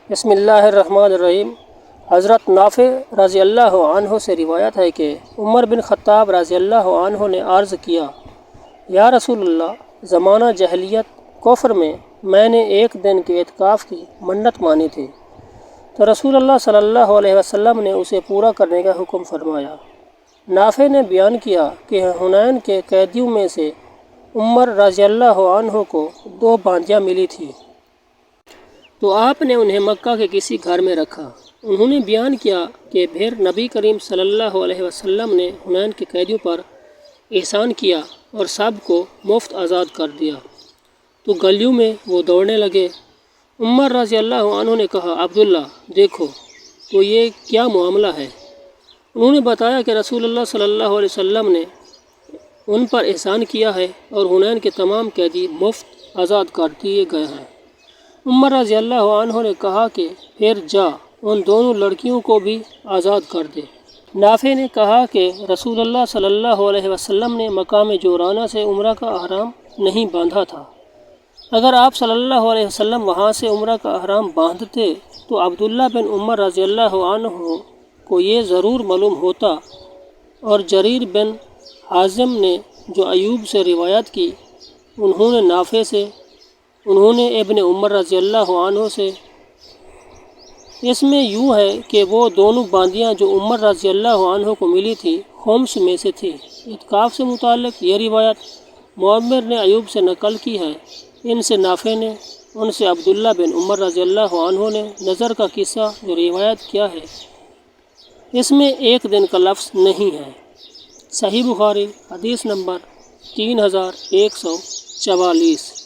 بسم اللہ الرحمن الرحیم۔ حضرت نافع رضی اللہ عنہ سے روایت ہے کہ عمر بن خطاب رضی اللہ عنہ نے عرض کیا، یا رسول اللہ، زمانہ جاہلیت کفر میں نے ایک دن کے اعتکاف کی منت مانی تھی، تو رسول اللہ صلی اللہ علیہ وسلم نے اسے پورا کرنے کا حکم فرمایا۔ نافع نے بیان کیا کہ حنین کے قیدیوں میں سے عمر رضی اللہ عنہ کو 2 باندیاں ملی تھیں، تو آپ نے انہیں مکہ کے کسی گھر میں رکھا۔ انہوں نے بیان کیا کہ پھر نبی کریم صلی اللہ علیہ وسلم نے حنین کے قیدیوں پر احسان کیا اور سب کو مفت آزاد کر دیا، تو گلیوں میں وہ دوڑنے لگے۔ عمر رضی اللہ عنہ نے کہا، عبداللہ دیکھو تو یہ کیا معاملہ ہے؟ انہوں نے بتایا کہ رسول اللہ صلی اللہ علیہ وسلم نے ان پر احسان کیا ہے اور حنین کے تمام قیدی مفت آزاد کر دیے گئے ہیں۔ عمر رضی اللہ عنہ نے کہا کہ پھر جا ان دونوں لڑکیوں کو بھی آزاد کر دے۔ نافع نے کہا کہ رسول اللہ صلی اللہ علیہ وسلم نے مقام جورانہ سے عمرہ کا احرام نہیں باندھا تھا۔ اگر آپ صلی اللہ علیہ وسلم وہاں سے عمرہ کا احرام باندھتے تو عبداللہ بن عمر رضی اللہ عنہ کو یہ ضرور معلوم ہوتا، اور جریر بن حازم نے جو ایوب سے روایت کی، انہوں نے نافع سے، انہوں نے ابن عمر رضی اللہ عنہ سے۔ اس میں یوں ہے کہ وہ دونوں باندیاں جو عمر رضی اللہ عنہ کو ملی تھی خمس میں سے تھی۔ اعتکاف سے متعلق یہ روایت معمر نے ایوب سے نقل کی ہے، ان سے نافع نے، ان سے عبداللہ بن عمر رضی اللہ عنہ نے نظر کا قصہ جو روایت کیا ہے، اس میں ایک دن کا لفظ نہیں ہے۔ صحیح بخاری حدیث نمبر 3144۔